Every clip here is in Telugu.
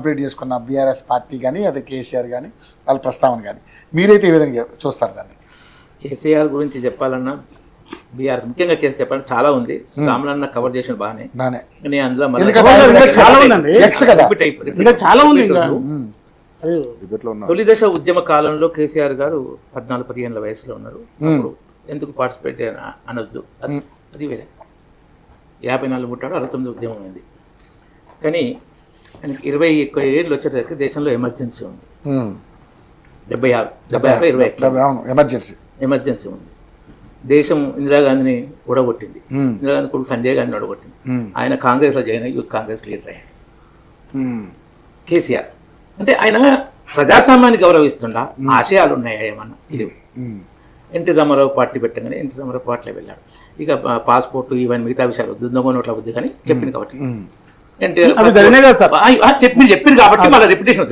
కంప్లీట్ చేసుకున్న బీఆర్ఎస్ పార్టీ కానీ అదే కేసీఆర్ కానీ వాళ్ళ ప్రస్తావన కానీ మీరైతే ఏ విధంగా చూస్తారు దాన్ని? కేసీఆర్ గురించి చెప్పాలన్నా బీఆర్ఎస్ ముఖ్యంగా చెప్పాలంటే చాలా ఉంది. రామలన్న కవర్ చేసిన బాగానే అందులో చాలా ఉంది. తొలి దశ ఉద్యమ కాలంలో కేసీఆర్ గారు 14-15 వయసులో ఉన్నారు. అప్పుడు ఎందుకు పార్టిసిపేట్ అనొద్దు, అది వేరే. 54 పుట్టాడు, 69 ఉద్యమం అయింది. కానీ ఆయనకి 21 ఏళ్ళు వచ్చేసరికి దేశంలో ఎమర్జెన్సీ ఉంది. 76 ఎమర్జెన్సీ ఉంది. దేశం ఇందిరాగాంధీని ఓడగొట్టింది. ఇందిరాగాంధీ కొడుకు సంజయ్ గాంధీని ఓడగొట్టింది. ఆయన కాంగ్రెస్లో జాయిన్ అయ్యి యూత్ కాంగ్రెస్ లీడర్ అయ్యాడు. కేసీఆర్ అంటే ఆయన ప్రజాస్వామ్యాన్ని గౌరవిస్తుండా, ఆశయాలు ఉన్నాయా ఏమన్నా? ఇది ఎన్టీ రామారావు పార్టీ పెట్టగానే ఎన్టీ రామారావు పార్టీలో వెళ్ళాడు. ఇక పాస్పోర్ట్ ఇవన్నీ మిగతా విషయాలు దుందగో నోట్ల బుద్ధి కానీ చెప్పింది కాబట్టి చెప్పారు కాబట్టి మళ్ళీ రెప్యుటేషన్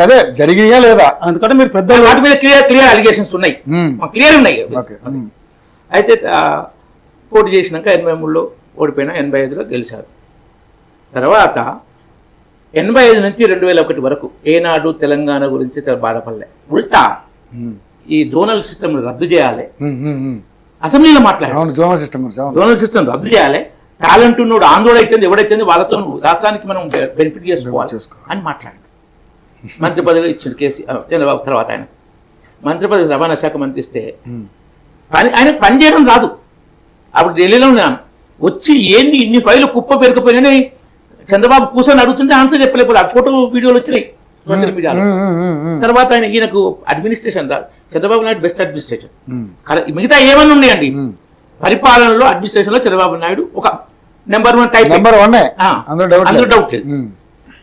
అదే జరిగినా లేదా అందుకంటే మీరు పెద్ద వాటి మీద క్లియర్ అలిగేషన్స్ ఉన్నాయి, క్లియర్ ఉన్నాయి. అయితే పోటీ చేసినాక 83లో ఓడిపోయినా 85లో గెలిచారు. తర్వాత 85 నుంచి 2001 వరకు ఏనాడు తెలంగాణ గురించి బాధపడలే. ఉల్టా ఈ జోనల్ సిస్టమ్ రద్దు చేయాలి, అసెంబ్లీలో మాట్లాడారు. జోనల్ సిస్టమ్ రద్దు చేయాలి, టాలెంట్ ఉన్నోడు ఆందోళన అయితే ఎవడైతే వాళ్ళతో రాష్ట్రానికి మనం బెనిఫిట్ చేసుకోవాలి అని మాట్లాడారు. మంత్రి పదవి ఇచ్చిండు కేసీఆర్ చంద్రబాబు. తర్వాత ఆయన మంత్రి పదవి రవాణా శాఖ మంత్రి ఇస్తే ఆయన పని చేయడం రాదు. అప్పుడు ఢిల్లీలో ఉన్నాను, వచ్చి ఏంది ఇన్ని ఫైలు కుప్ప పెరిగిపోయినాయి చంద్రబాబు కూర్చొని అడుగుతుంటే ఆన్సర్ చెప్పలేకపోతే. ఆ ఫోటో వీడియోలు వచ్చినాయి సోషల్ మీడియాలో. తర్వాత ఈయనకు అడ్మినిస్ట్రేషన్ రాదు. Chandrababu Naidu best administration. మిగతా ఏమన్నా ఉన్నాయండి పరిపాలనలో, అడ్మినిస్ట్రేషన్ లో చంద్రబాబు నాయుడు ఒక నెంబర్ 1 టైప్, అందరూ డౌట్ లేదు.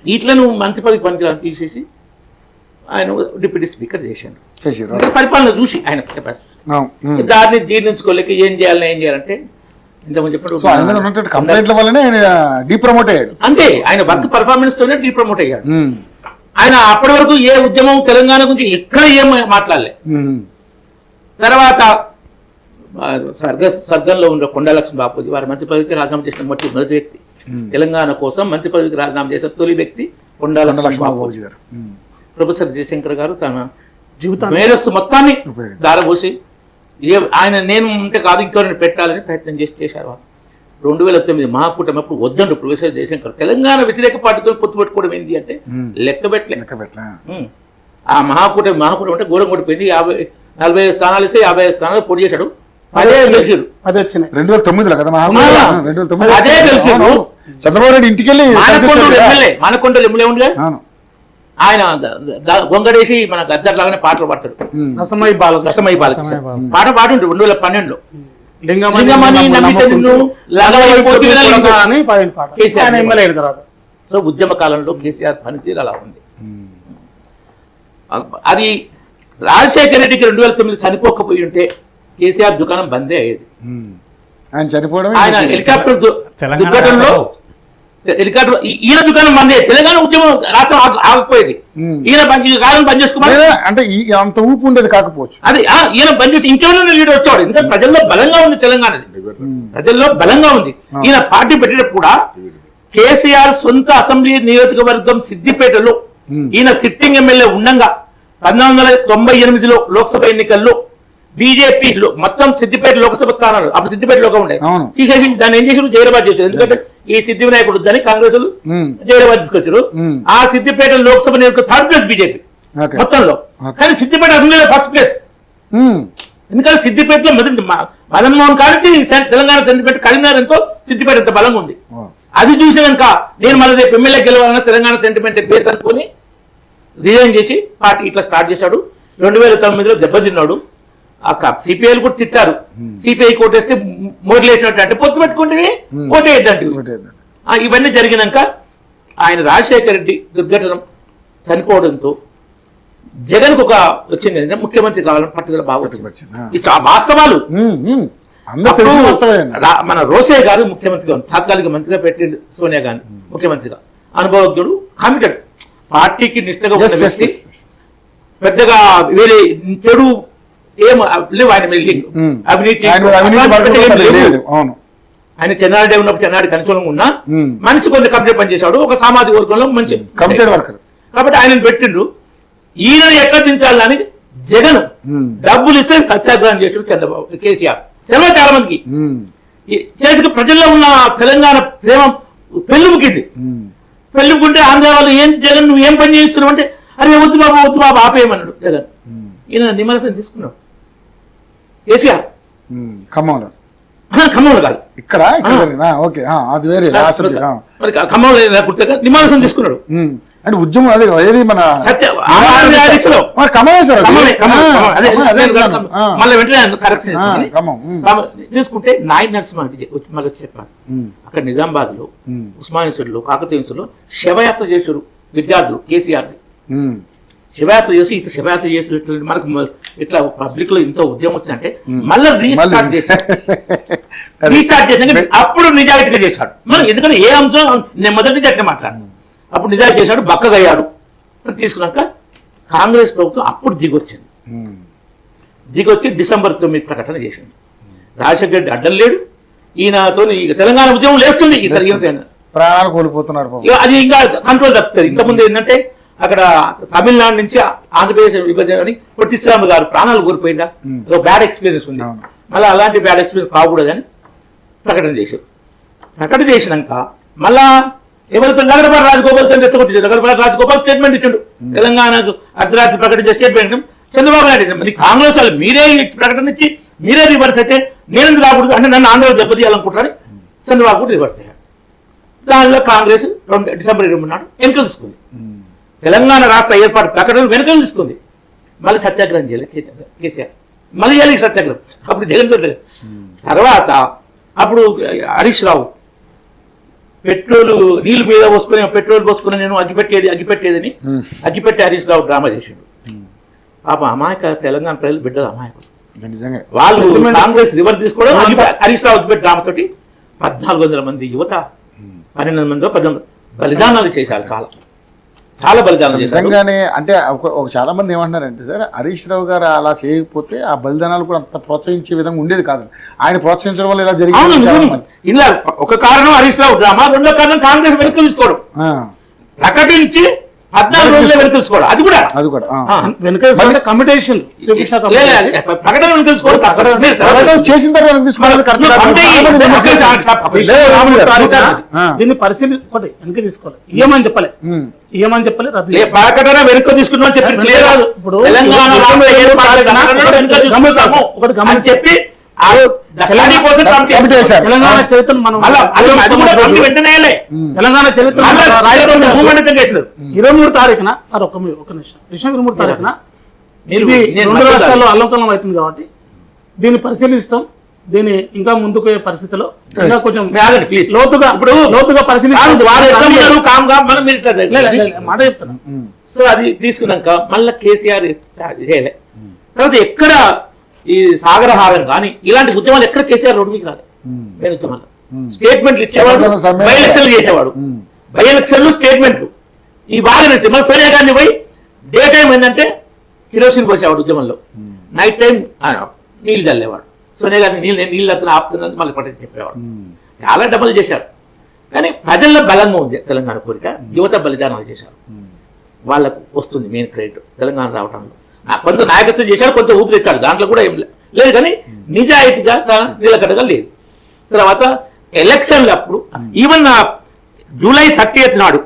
వీటిలో మంత్రి పదవి పనికి తీసేసి ఆయన డిప్యూటీ స్పీకర్ చేశాడు. పరిపాలన చూసి ఆయన కెపాసిటీ దాన్ని జీర్ణించుకోలేక ఏం చేయాలంటే ఇంతకుముందు చెప్పాడు అంతే. ఆయన వర్క్ పర్ఫార్మెన్స్ తోనే డీప్రమోట్ అయ్యాడు. ఆయన అప్పటి వరకు ఏ ఉద్యమం తెలంగాణ గురించి ఎక్కడ ఏం మాట్లాడలే. తర్వాత స్వర్గంలో ఉన్న కొండలక్ష్మి బాపూజీ వారి మంత్రి పదవికి రాజీనామా చేసిన మొదటి వ్యక్తి, తెలంగాణ కోసం మంత్రి పదవికి రాజీనామా చేసిన తొలి వ్యక్తి కొండలక్ష్మి బాపూజీ గారు. ప్రొఫెసర్ జయశంకర్ గారు తన జీవితం మేధస్సు మొత్తాన్ని దారబోసి ఆయన నేను ఉంటే కాదు ఇంకెవరిని పెట్టాలని ప్రయత్నం చేశారు. 2009 మహాకూటమి అప్పుడు వద్దండు ప్రొఫెసర్ జయశంకర్ తెలంగాణ వ్యతిరేక పార్టీతో పొత్తు పెట్టుకోవడం ఏంటి అంటే లెక్క పెట్టలే. ఆ మహాకూటమి అంటే గోడం కొట్టిపోయింది. 40 స్థానాలు ఇస్తే 50 స్థానాలు పోటీ చేశాడు. అదే గెలిచాడు. 2009 కదా అదే గెలిచాడు. చంద్రబాబు నాయుడు ఇంటికి వెళ్ళి మానకొండలు ఎమ్మెల్యే ఉండే ఆయన గొంగడేసి మన గద్దర్ లాగానే పాటలు పాడతాడు. రసమై బాల పాట పాడుంటాడు 2012లో. సో ఉద్యమ కాలంలో కేసీఆర్ పనితీరు అలా ఉంది. అది రాజశేఖర రెడ్డికి 2009 చనిపోకపోయి ఉంటే కేసీఆర్ దుకాణం బందే అయ్యేది. ఆయన హెలికాప్టర్ దుర్ఘటనలో ఈయన దుకాణం బందే, తెలంగాణ ఉద్యమం రాష్ట్రం ఆగిపోయేది. ఈయన కాలం బంద్ చేసుకోవాలి అంటే అంత ఊపు ఉండేది కాకపోవచ్చు. అది ఈయన బంద్ చేసి ఇంకెవరైనా లీడర్ వచ్చేవాడు. ఎందుకంటే ప్రజల్లో బలంగా ఉంది తెలంగాణ, ప్రజల్లో బలంగా ఉంది. ఈయన పార్టీ పెట్టేటప్పుడు కూడా కేసీఆర్ సొంత అసెంబ్లీ నియోజకవర్గం సిద్దిపేటలో ఈయన సిట్టింగ్ ఎమ్మెల్యే ఉండగా 1998లో లోక్సభ ఎన్నికల్లో బీజేపీ మొత్తం సిద్దిపేట లోక్సభ స్థానాలు అప్పుడు సిద్దిపేటలోగా ఉండే తీసేసి దాన్ని ఏం చేశారు, జైరాబాద్ చేశారు. ఎందుకంటే ఈ సిద్ధి వినాయకుడు దాన్ని కాంగ్రెస్ జైరాబాద్ తీసుకొచ్చారు. ఆ సిద్దిపేట లోక్సభ నియోజకవర్గం 3rd ప్లేస్ బీజేపీ మొత్తంలో. కానీ సిద్దిపేట అసెంబ్లీలో 1st ప్లేస్. ఎందుకంటే సిద్దిపేటలో మదన్ మోహన్ కానించి తెలంగాణ సెంటిమెంట్ కరీంనగర్ ఎంతో సిద్దిపేట ఎంత బలంగా ఉంది. అది చూసి కనుక నేను మళ్ళీ రేపు ఎమ్మెల్యే గెలవాలన్నా తెలంగాణ సెంటిమెంట్ బేస్ అనుకుని రిజైన్ చేసి పార్టీ ఇట్లా స్టార్ట్ చేశాడు. 2009లో దెబ్బతిన్నాడు. సిపిఐలు కూడా తిట్టారు, సిపిఐ కోటేస్తే మోడలేసినట్టు అంటే పొత్తు పెట్టుకుంటే ఓటేద్దంటే. ఇవన్నీ జరిగినాక ఆయన రాజశేఖర రెడ్డి దుర్ఘటన చనిపోవడంతో జగన్కు ఒక వచ్చింది అంటే ముఖ్యమంత్రి కావాలని పట్టుదల బాగా వచ్చింది. వాస్తవాలు మన రోసే గారు ముఖ్యమంత్రిగా తాత్కాలిక మంత్రిగా పెట్టిండు, సోనియా గాంధీ ముఖ్యమంత్రిగా అనుభవజ్ఞుడు, కమిటెడ్, పార్టీకి నిష్ఠగా ఉన్న వ్యక్తి, పెద్దగా వేరే చెడు ఏం లేవు ఆయన మీద, అవినీతి ఆయన చెన్నారెడ్డి ఉన్నప్పుడు చెన్నారెడ్డికి అనుకూలంగా ఉన్నా మనిషి కొంచెం కమిటెడ్ పనిచేశాడు, ఒక సామాజిక వర్గంలో మంచి కమిటెడ్ వర్కర్. కాబట్టి ఆయన పెట్టిండ్రు. ఈయనను ఎట్లా దించాలని జగన్ డబ్బులు ఇస్తే సత్యాగ్రహం చేసాడు చంద్రబాబు, కేసీఆర్. చాలా మందికి చేతికి ప్రజల్లో ఉన్న తెలంగాణ ప్రేమ పెళ్ళుముకింది. పెళ్ళుకుంటే ఆంధ్ర వాళ్ళు ఏం జగన్ నువ్వు ఏం పని చేస్తున్నావు అంటే, అరే వద్దు బాబు ఆపేయమన్నాడు జగన్. ఈయన నిమ్మరసం తీసుకున్నాడు కేసీఆర్. ఖమ్మంలో కాదు, ఇక్కడ ఓకే, అది వేరే మరి ఖమ్మంలో నిమ్మరసం తీసుకున్నాడు. అంటే ఉద్యమం అదే ఏది మన మళ్ళీ వెంటనే కరెక్షన్ తీసుకుంటే నాయన నరసింహ మళ్ళీ చెప్పాను. అక్కడ నిజామాబాద్ లో ఉస్మానియాలో కాకతీయులో శవయాత్ర చేశారు విద్యార్థులు కేసీఆర్ ని. శివయాత్ర చేసి ఇట్లా శివయాత్ర చేసి మనకు ఇట్లా పబ్లిక్ లో ఇంత ఉద్యమం వచ్చిందంటే మళ్ళీ రీస్టార్ట్ చేశాడు. అప్పుడు నిజాయితీగా చేశాడు. మనం ఎందుకంటే ఏ అంశం నేను మొదటి నుంచి అట్లా మాట్లాడు. అప్పుడు నిజాయితీ చేశాడు, బక్కగయ్యాడు. తీసుకున్నాక కాంగ్రెస్ ప్రభుత్వం అప్పుడు దిగొచ్చింది. దిగొచ్చి December 9 ప్రకటన చేసింది. రాజశేఖర రెడ్డి అడ్డం లేడు, ఈయనతో తెలంగాణ ఉద్యమం లేస్తుంది. ఈసారి ప్రాణాలు కోల్పోతున్నారు, అది ఇంకా కంట్రోల్ తప్పుతుంది. ఇంతకుముందు ఏంటంటే అక్కడ తమిళనాడు నుంచి ఆంధ్రప్రదేశ్ విభజన అని పొట్టి శ్రీరాములు గారు ప్రాణాలు కోల్పోయిందా, బ్యాడ్ ఎక్స్పీరియన్స్ ఉంది. మళ్ళీ అలాంటి బ్యాడ్ ఎక్స్పీరియన్స్ కాకూడదని ప్రకటన చేశారు. ప్రకటన చేసినాక మళ్ళా ఎవరితో నగరపాటి రాజగోపాల్ రెచ్చగొట్టించారు. నగరపాటి రాజగోపాల్ స్టేట్మెంట్ ఇచ్చాడు, తెలంగాణకు అర్ధరాత్రి ప్రకటించే స్టేట్మెంట్. చంద్రబాబు నాయుడు కాంగ్రెస్ వాళ్ళు మీరే ప్రకటన ఇచ్చి మీరే రివర్స్ అయితే నేనెందుకు రాకూడదు అంటే నన్ను ఆంధ్రలో దెబ్బతీయాలనుకుంటారని చంద్రబాబు కూడా రివర్స్ అయ్యాడు. దానిలో కాంగ్రెస్ December 20 నాడు ఎన్నికలు తీసుకుంది. తెలంగాణ రాష్ట్ర ఏర్పాటు ప్రకటన వెనుకలు తీసుకుంది. మళ్ళీ సత్యాగ్రహం చేయలేదు కేసీఆర్, మళ్ళీ చేయాలి సత్యాగ్రహం. అప్పుడు జగన్ తర్వాత అప్పుడు హరీష్ రావు పెట్రోల్ నీళ్ళు మీద పోసుకుని పెట్రోల్ పోసుకుని నేను అగ్గిపెట్టేదని అగ్గిపెట్టి హరీష్ రావు డ్రామా చేసాడు. పాప అమాయక తెలంగాణ ప్రజలు బిడ్డలు అమాయకులు. వాళ్ళు కాంగ్రెస్ రివర్స్ తీసుకోవడం హరీష్ రావు అగ్గిపెట్టి డ్రామా తోటి 1400 మంది యువత 12 మంది 18 బలిదానాలు చేశారు. చాలా బలిదానాలు చేశారు. నిజంగానే అంటే ఒక చాలా మంది ఏమంటున్నారంటే సార్, హరీష్ రావు గారు అలా చేయకపోతే ఆ బలిదానాలు కూడా అంత ప్రోత్సహించే విధంగా ఉండేది కాదు. ఆయన ప్రోత్సహించడం వల్ల ఇలా జరిగింది. ఇలా ఒక కారణం హరీష్ రావు డ్రామా, రెండో కారణం కాంగ్రెస్ వెనక్కి తీసుకోవడం. ప్రకటించి 14 రోజులు వెనక్కి తీసుకోవడం. అది కూడా వెనక కమిటేషన్ ప్రకటన వెనక్కి తీసుకోవడం చేసిన తర్వాత దీన్ని పరిశీలి వెనక్కి తీసుకోవాలి. ఇయ్యమని చెప్పలే ప్రకటన వెనుక తీసుకున్నాం చెప్పి ఇప్పుడు చెప్పి తెలంగాణ చరిత్ర మనం తెలంగాణ చరిత్ర 23 తారీఖున సార్ ఒక నిమిషం 23 తారీఖున 2 రాష్ట్రాల్లో అల్లంకలం అవుతుంది కాబట్టి దీన్ని పరిశీలిస్తాం. దీన్ని ఇంకా ముందుకు పోయే పరిస్థితిలో ఇంకా కొంచెం లోతుగా పరిశీలిస్తాం. మాట చెప్తున్నాం. సో అది తీసుకున్నాక మళ్ళీ కేసీఆర్ చేయలే. తర్వాత ఎక్కడ ఈ సాగరహారం కానీ ఇలాంటి ఉద్యమాలు ఎక్కడ కేసీఆర్ రోడ్డు మీకు రాదు. స్టేట్మెంట్లు ఇచ్చేవాడు, బై ఎలక్షన్లు చేసేవాడు. బై ఎలక్షన్లు స్టేట్మెంట్లు ఈ బాగా నచ్చింది. మళ్ళీ సోనియా గాంధీ పోయి డే టైం ఏంటంటే కిరోసిన్ పోసేవాడు ఉద్యమంలో, నైట్ టైం నీళ్ళు చల్లేవాడు. సోనియా గాంధీ నీళ్ళు అతను ఆపుతున్నాను మళ్ళీ పట్టని చెప్పేవాడు. చాలా డబ్బులు చేశారు. కానీ ప్రజల్లో బలంగా ఉంది తెలంగాణ కోరిక. యువత బలిదానాలు చేశారు, వాళ్ళకు వస్తుంది మెయిన్ క్రెడిట్ తెలంగాణ రావడంలో. కొంత నాయకత్వం చేశాడు, కొంత ఊపి తెచ్చాడు, దాంట్లో కూడా ఏం లేదు. కానీ నిజాయితీగా నిలకడగా లేదు. తర్వాత ఎలక్షన్లు అప్పుడు ఈవెన్ July 30 నాడు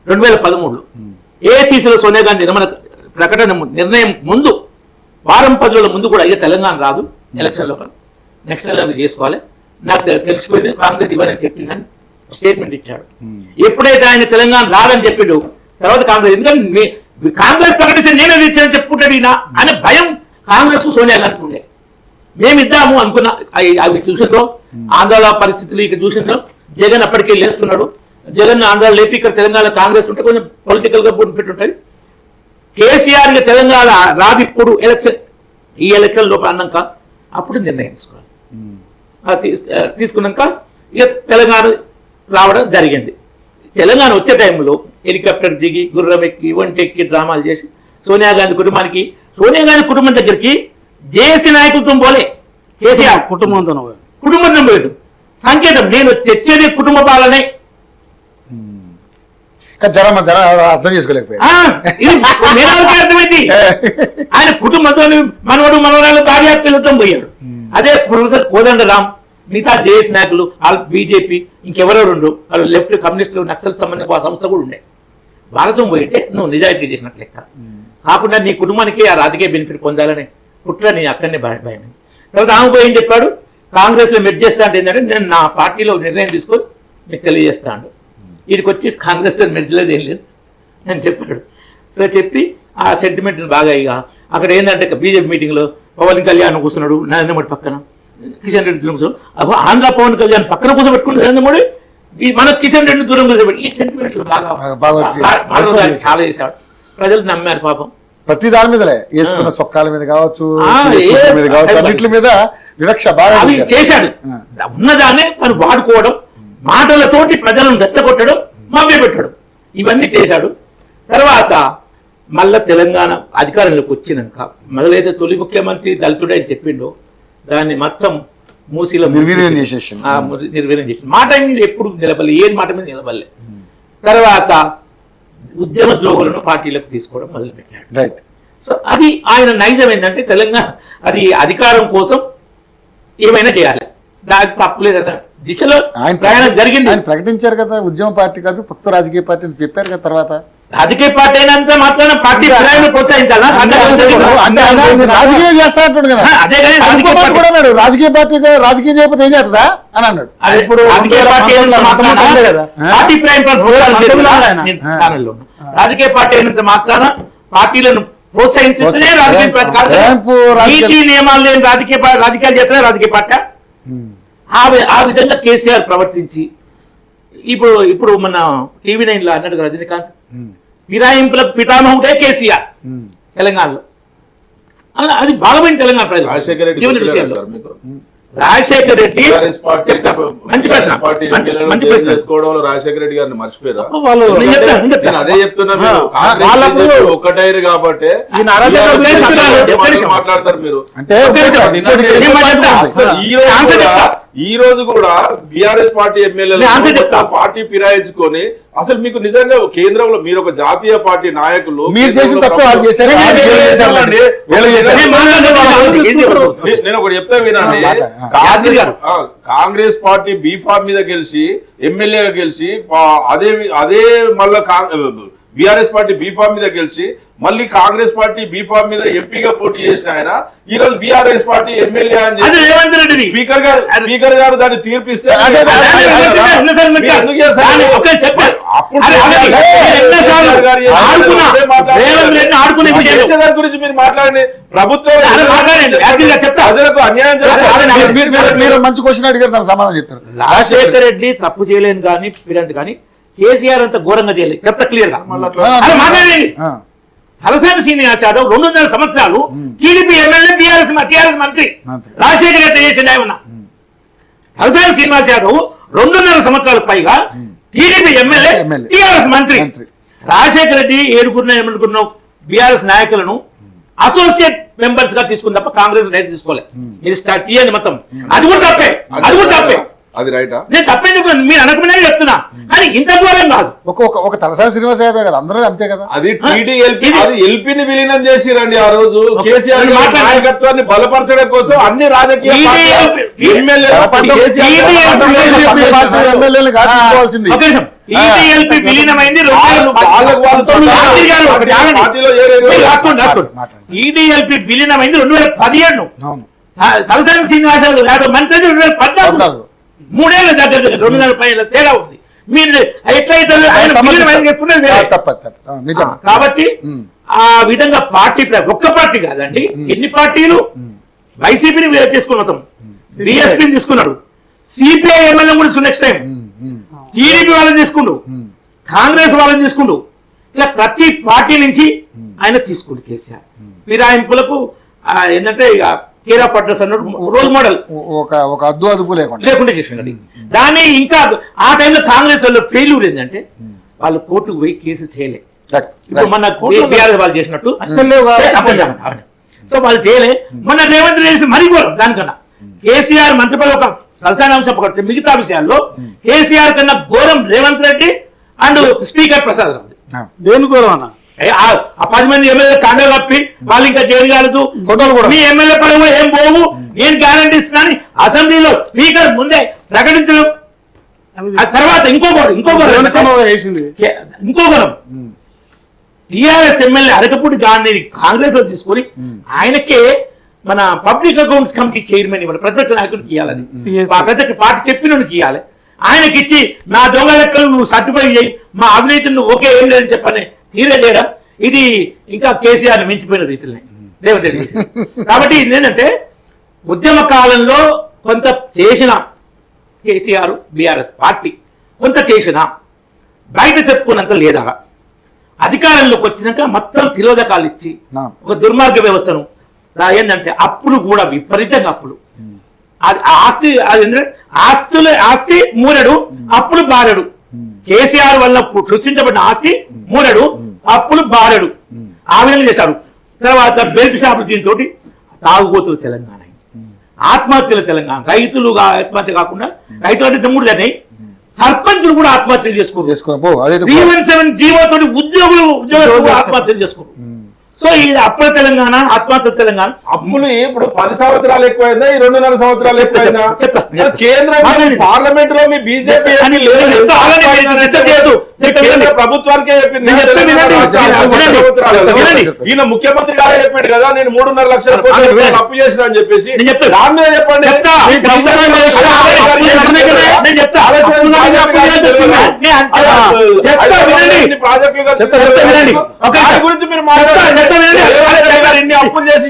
2013లో ఏఐసీసీలో సోనియా గాంధీ ప్రకటన నిర్ణయం ముందు వారం 10 రోజుల ముందు కూడా ఇక తెలంగాణ రాదు ఎలక్షన్లో, నెక్స్ట్ ఎలక్షన్ చేసుకోవాలి, నాకు తెలిసిపోయింది కాంగ్రెస్ ఇవ్వని చెప్పిందని స్టేట్మెంట్ ఇచ్చాడు. ఎప్పుడైతే ఆయన తెలంగాణ రాదని చెప్పిండు తర్వాత కాంగ్రెస్, ఎందుకంటే కాంగ్రెస్ ప్రకటిస్తే నేనే ఇచ్చానని చెప్పుకుంటాడు ఈయన అనే భయం కాంగ్రెస్ సోనియా గాంధీ ఉండే. మేమిద్దాము అనుకున్న అవి చూసిందో ఆంధ్రాలో పరిస్థితులు ఇక చూసిందో జగన్ అప్పటికే లేస్తున్నాడు. జగన్ ఆంధ్ర లేపి ఇక్కడ తెలంగాణ కాంగ్రెస్ ఉంటే కొంచెం పొలిటికల్ గా పెట్టుంటది. కేసీఆర్ తెలంగాణ రాదు ఇప్పుడు ఎలక్షన్, ఈ ఎలక్షన్ లోపల అన్నాక అప్పుడు నిర్ణయం తీసుకోవాలి. తీసుకున్నాక ఇక తెలంగాణ రావడం జరిగింది. తెలంగాణ వచ్చే టైంలో హెలికాప్టర్ దిగి గుర్రం ఎక్కి ఒంటెక్కి డ్రామాలు చేసి సోనియా గాంధీ కుటుంబం దగ్గరికి జేఏసీ నాయకులతో పోలే, కేసీఆర్ కుటుంబంతో పోయాడు. సంకేతం. నేను తెచ్చేది కుటుంబ పాలనే. జనం అర్థం చేసుకోలేకపోయారు. ఇది మేధావులకి అర్థమైంది. ఆయన కుటుంబంతో మనవడు మనవరాలు భార్య పిల్లలతో పోయాడు. అదే ప్రొఫెసర్ కోదండరామ్, మిగతా జేఎస్ నాయకులు, వాళ్ళు బీజేపీ, ఇంకెవరెవరు ఉండు, వాళ్ళు లెఫ్ట్ కమ్యూనిస్టులు, నక్సల్ సంబంధించిన సంస్థ కూడా ఉండే. భారతం పోయింటే నువ్వు నిజాయితీగా చేసినట్టు లెక్క. కాకుండా నీ కుటుంబానికి ఆ రాజకీయ బెనిఫిట్ పొందాలని కుట్ర నీ అక్కడనే భయం. తర్వాత ఆమె పోయి ఏం చెప్పాడు, కాంగ్రెస్లో మెర్జ్ చేస్తా అంటే ఏంటంటే నేను నా పార్టీలో నిర్ణయం తీసుకొని మీకు తెలియజేస్తాను, వీడికి వచ్చి కాంగ్రెస్లో మెర్జ్లేదు ఏం లేదు అని చెప్పాడు. సో చెప్పి ఆ సెంటిమెంట్ని బాగా ఇక అక్కడ ఏంటంటే బీజేపీ మీటింగ్లో పవన్ కళ్యాణ్ కూర్చున్నాడు, నరేంద్ర మోడీ పక్కన, కిషన్ రెడ్డి కూర్చున్నాడు. ఆంధ్ర పవన్ కళ్యాణ్ పక్కన కూర్చోబెట్టుకుని నరేంద్ర మోడీ మన కిషన్ రెడ్డిని దూరం కూర్చోబెట్టి ఈ సెంటిమెంట్లు బాగా చాలా చేశాడు. ప్రజలు నమ్మారు పాపం. ప్రతి దాని మీదలే వేసుకున్న సొక్కాల మీద కావచ్చు, అన్నింటి మీద వివక్ష బాగా అవి చేశాడు. ఉన్నదాన్ని తను వాడుకోవడం, మాటలతోటి ప్రజలను రెచ్చగొట్టడం, మభ్యపెట్టడం, ఇవన్నీ చేశాడు. తర్వాత మళ్ళా తెలంగాణ అధికారంలోకి వచ్చినాక మొదలైతే తొలి ముఖ్యమంత్రి దళితుడే అని చెప్పిండో దాన్ని మొత్తం మూసీలో నిర్వీర్యం చేసి మాట మీద ఎప్పుడు నిలబడలే, ఏది మాట మీద నిలబడలే. తర్వాత ఉద్యమ ద్రోహులను పార్టీలకు తీసుకోవడం మొదలుపెట్టాడు. సో అది ఆయన నైజం ఏంటంటే తెలంగాణ అది అధికారం కోసం ఏమైనా చేయాలి, దానికి తప్పులేదు దిశలో ప్రయాణం జరిగింది. ఆయన ప్రకటించారు కదా ఉద్యమ పార్టీ కాదు కొత్త రాజకీయ పార్టీ అని చెప్పారు కదా. తర్వాత రాజకీయ పార్టీ అయినంత మాత్రాన పార్టీ ప్రోత్సహించాలా? రాజకీయం చేస్తా అంటాడు కదా. అదే కానీ రాజకీయ పార్టీ రాజకీయం చేయకపోతే ఏం చేస్తుందా అని అన్నాడు. ఇప్పుడు రాజకీయ పార్టీ అయినంత మాత్రాన పార్టీలను ప్రోత్సహించే రాజకీయ నియమాలు లేని రాజకీయాలు చేస్తున్నా రాజకీయ పార్టీ. ఆ విధంగా కేసీఆర్ ప్రవర్తించి ఇప్పుడు మన TV9 లో అన్నాడు రజనీకాంత్, ఫిరాయింపులకు పితామహుడే కేసీఆర్ తెలంగాణలో. అది భాగమైన తెలంగాణ ప్రజలు. రాజశేఖర్ రెడ్డి మంచి ప్రశ్న. రాజశేఖర రెడ్డి గారిని మర్చిపోయారా? అదే చెప్తున్నా, ఒక్కటైరు కాబట్టి మాట్లాడతారు మీరు. ఈ రోజు కూడా బీఆర్ఎస్ పార్టీ ఎమ్మెల్యేలు పార్టీ ఫిరాయించుకొని అసలు మీకు నిజంగా కేంద్రంలో మీరు ఒక జాతీయ పార్టీ నాయకులు నేను ఒకటి చెప్తా వినండి. కాంగ్రెస్ పార్టీ బీఫామ్ మీద గెలిచి ఎమ్మెల్యేగా గెలిచి అదే మళ్ళా బీఆర్ఎస్ పార్టీ బీఫామ్ మీద గెలిచి మళ్ళీ కాంగ్రెస్ పార్టీ బీఫామ్ మీద ఎంపీగా పోటీ చేసిన ఆయన ఈ రోజు బీఆర్ఎస్ పార్టీ ఎమ్మెల్యే అని చెప్పి స్పీకర్ గారు దాన్ని తీర్పిస్తే గురించి మీరు మాట్లాడండి. ప్రభుత్వం ప్రజలకు అన్యాయం చేస్తారు. మీరు మంచి క్వశ్చన్ అడిగారు, దానికి సమాధానం చెప్తారు. రాజశేఖర రెడ్డి తప్పు చేయలేను కానీ కానీ కేసీఆర్ అంత ఘోరంగా చేయలేదు. చెప్తా క్లియర్ గా మాట్లాడండి. తలసాని శ్రీనివాస్ యాదవ్ 200 సంవత్సరాలు టీడీపీ ఎమ్మెల్యే, టీఆర్ఎస్ మంత్రి. రాజశేఖర రెడ్డి చేసింది ఏమన్నా? తలసాని శ్రీనివాస్ యాదవ్ 200 సంవత్సరాలకు పైగా టీడీపీ ఎమ్మెల్యే, టీఆర్ఎస్ మంత్రి. రాజశేఖర రెడ్డి ఏమనుకున్నావు బీఆర్ఎస్ నాయకులను అసోసియేట్ మెంబర్స్ గా తీసుకుని తప్ప కాంగ్రెస్ డైరెక్ట్ తీసుకోలేదు. మీరు స్టార్ట్ తీయండి మొత్తం. అది కూడా తప్పే. అది రైటా? నేను తప్పేం మీరు అనకమనే చెప్తున్నా, కానీ ఇంత ఘోరం కాదు. ఒక తలసాని శ్రీనివాస్ యాదవ్ కదా, అందరూ అంతే కదా. అది ఎల్పీని విలీనం చేసిరండి ఆ రోజు. కేసీఆర్ నాయకత్వాన్ని బలపరచడం కోసం అన్ని రాజకీయ విలీనమైంది. ఈడీఎల్పీ విలీనమైంది 2017. తలసాని శ్రీనివాస యాదవ్ మంత్రి 2014. 3 ఏళ్ళ దగ్గర 2 తేడా ఉంది. మీరు ఎట్లయితే కాబట్టి ఆ విధంగా పార్టీ ఒక్క పార్టీ కాదండి, ఎన్ని పార్టీలు. వైసీపీని తీసుకుని మొత్తం బీఎస్పీని తీసుకున్నాడు, సిపిఐ ఎమ్మెల్యే కూడా తీసుకున్నాడు, నెక్స్ట్ టైం టీడీపీ వాళ్ళని తీసుకుండు, కాంగ్రెస్ వాళ్ళని తీసుకుండు. ఇట్లా ప్రతి పార్టీ నుంచి ఆయన తీసుకుండు. కేసీఆర్ ఫిరాయింపులకు ఏంటంటే ఇక కేరా పట్నస్ అన్నాడు రోల్ మోడల్, ఒక అదుపు లేకుండా చేసినది. దాన్ని ఇంకా ఆ టైంలో కాంగ్రెస్ వాళ్ళు ఫెయిల్యూర్ ఏంటంటే వాళ్ళు కోర్టుకు పోయి కేసులు చేయలే. ఇప్పుడు మన బీఆర్ఎస్ వాళ్ళు చేసినట్టు సో వాళ్ళు చేయలే. మొన్న రేవంత్ రెడ్డి చేసిన మరీ ఘోరం. దానికన్నా కేసీఆర్ మంత్రి పదవి ఒక తలసాని అంశం పక్కన మిగతా విషయాల్లో కేసీఆర్ కన్నా ఘోరం రేవంత్ రెడ్డి అండ్ స్పీకర్ ప్రసాద్ రావు. దేని గౌరవ అన్న ఆ 10 మంది ఎమ్మెల్యే కండ కప్పి వాళ్ళు ఇంకా జైలు కాలేదు, మీ ఎమ్మెల్యే పదవి ఏం పోవు, నేను గ్యారంటీ ఇస్తున్నాను అసెంబ్లీలో స్పీకర్ ముందే ప్రకటించడం. ఆ తర్వాత ఇంకో గౌరవం టిఆర్ఎస్ ఎమ్మెల్యే అరకపూడి గాంధీని కాంగ్రెస్ లో తీసుకొని ఆయనకే మన పబ్లిక్ అకౌంట్స్ కమిటీ చైర్మన్ ఇవ్వాలి, ప్రతిపక్ష నాయకుడికి ఇవ్వాలని ప్రతి పార్టీ చెప్పినోడికి ఇవ్వాలి. ఆయనకి ఇచ్చి నా దొంగ లెక్కలు నువ్వు సర్టిఫై చేయి, మా అవినీతిని నువ్వు ఓకే ఏం లేదని చెప్పని తీరేయడం ఇది ఇంకా కేసీఆర్ మించిపోయిన రీతిలో రేవంత్ రెడ్డి. కాబట్టి ఇది ఏంటంటే ఉద్యమ కాలంలో కొంత చేసిన కేసీఆర్ బీఆర్ఎస్ పార్టీ కొంత చేసిన బయట చెప్పుకున్నంత లేదా, అధికారంలోకి వచ్చినాక మొత్తం తిరోధకాలు ఇచ్చి ఒక దుర్మార్గ వ్యవస్థను ఏంటంటే అప్పులు కూడా విపరీతంగా అప్పులు, ఆస్తి ఆస్తి మూరడు అప్పులు బారడు. కేసీఆర్ వల్ల సృష్టించబడిన ఆస్తి మూరడు అప్పులు బారడు ఆ విధంగా చేశారు. తర్వాత బెల్ట్ షాపులు దీంతో తాగుబోతులు తెలంగాణ, ఆత్మహత్యలు తెలంగాణ, రైతులు ఆత్మహత్య కాకుండా రైతులు అంటే తమ్ముడు జరిగినాయి, సర్పంచులు కూడా ఆత్మహత్యలు చేసుకోరు, 317 జీవోతో ఉద్యోగులు ఆత్మహత్యలు చేసుకోరు. సో ఇది అప్పుల తెలంగాణ, ఆత్మహత్య తెలంగాణ. అప్పులు ఇప్పుడు 10 సంవత్సరాలు ఎక్కువైందా, ఈ 2.5 సంవత్సరాలు ఎక్కువైందా? కేంద్రం పార్లమెంట్ లో మీ బీజేపీ ప్రభుత్వానికే చెప్పింది, ఈయన ముఖ్యమంత్రి గారే చెప్పాడు కదా నేను 3.5 లక్షల కోట్లు అప్పు చేసిన అని చెప్పేసి. దాని మీద చెప్పండి. గురించి మీరు మాట్లాడారు, అప్పులు చేసి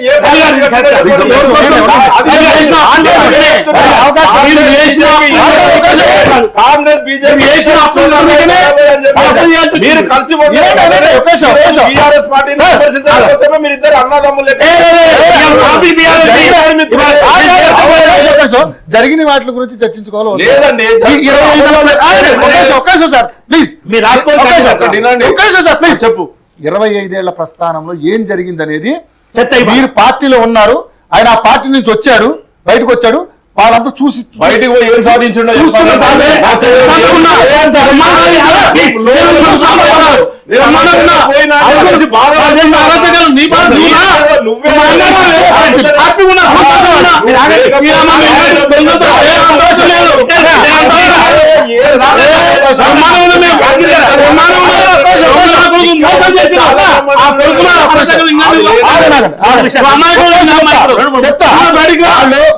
కాంగ్రెస్ బీజేపీ మీరు కలిసి టీఆర్ఎస్ పార్టీని విమర్శించడం కోసమే మీరు ఇద్దరు అన్నదమ్ములు జరిగిన వాటి గురించి చర్చించుకోవాలి లేదండి. చెప్పు 25 ఏళ్ల ప్రస్థానంలో ఏం జరిగింది అనేది మీరు పార్టీలో ఉన్నారు, ఆయన ఆ పార్టీ నుంచి వచ్చాడు, బయటకు వచ్చాడు, వాళ్ళంతా చూసి బయటకు పోయి ఏం సాధించండి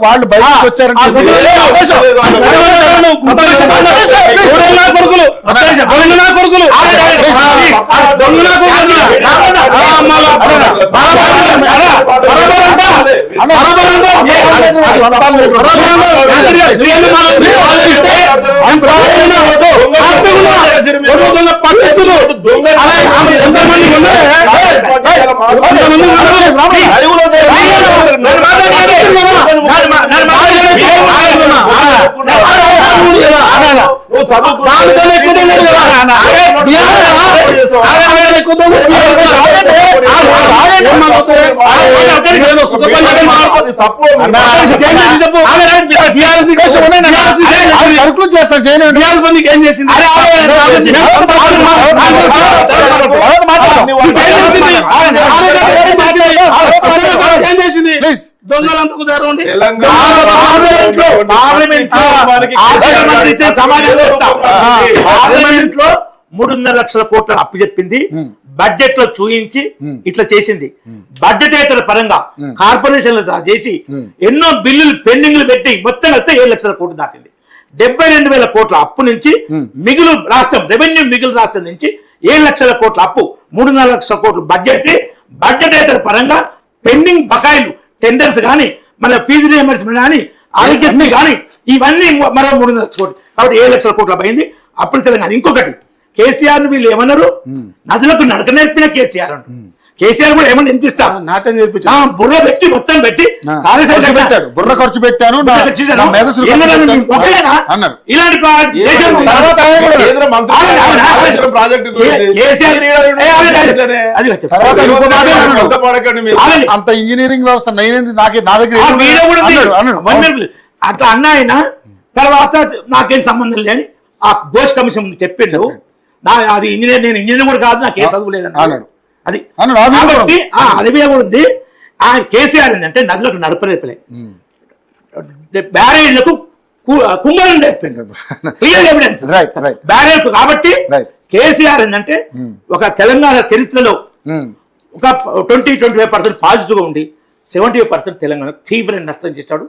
వాళ్ళు బయటకు వచ్చారంటే చేస్తారు చేయను ఏం చేసింది దొంగలంతకు జరగండి. పార్లమెంట్ లో 3.5 లక్షల కోట్ల అప్పు చెప్పింది, బడ్జెట్ లో చూయించి ఇట్లా చేసింది. బడ్జెటేతర పరంగా కార్పొరేషన్లు చేసి ఎన్నో బిల్లులు పెండింగ్లు పెట్టి మొత్తం వస్తే 7 లక్షల కోట్లు దాటింది. 72,000 కోట్ల అప్పు నుంచి మిగులు రాష్ట్రం రెవెన్యూ మిగులు రాష్ట్రం నుంచి 7 లక్షల కోట్ల అప్పు, 3.5 లక్షల కోట్లు బడ్జెటేతర పరంగా పెండింగ్ బకాయిలు, టెండర్స్ కానీ మన ఫీజు రియంబర్స్మెంట్ కానీ ఆరోగ్యశ్రీ కానీ ఇవన్నీ మరో 3 లక్షల కోట్లు. కాబట్టి 7 లక్షల కోట్ల పోయింది అప్పుడు తెలంగాణ. ఇంకొకటి కేసీఆర్ ను వీళ్ళు ఏమన్నారు, నదులకు నడక నేర్పిన కేసీఆర్ అంటారు. కేసీఆర్ కూడా ఏమన్నా వినిపిస్తారు, నాట్యం నేర్పించా బుర్ర పెట్టి మొత్తం పెట్టి పెట్టాడు, బుర్ర ఖర్చు పెట్టాను ఇలాంటి అంత ఇంజనీరింగ్ వ్యవస్థ నా దగ్గర అట్లా అన్న ఆయన తర్వాత నాకేం సంబంధం లేని ఆ ఘోష్ కమిషన్ ముందు చెప్పిండు. అది ఇంజనీర్, నేను ఇంజనీర్ కూడా కాదు, నాకు ఏ చదువు లేదని అన్నాడు. అది అన్నాడు, ఆ వీడియో కాబట్టి అది కూడా ఉంది. ఆయన కేసీఆర్ ఏంటంటే నదులకు నడపలేపలే, బ్యారేజ్లకు కుంగరం నేర్పింది. Clear evidence right right barrage. కాబట్టి రైట్ కేసీఆర్ ఏంటంటే ఒక తెలంగాణ చరిత్రలో ఒక 20-25% పాజిటివ్గా ఉండి 75% తెలంగాణ తీవ్ర నష్టం చేస్తాడు.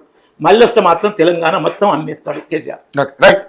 మళ్ళీ వస్తే మాత్రం తెలంగాణ మొత్తం అమ్మేస్తాడు కేసీఆర్. రైట్.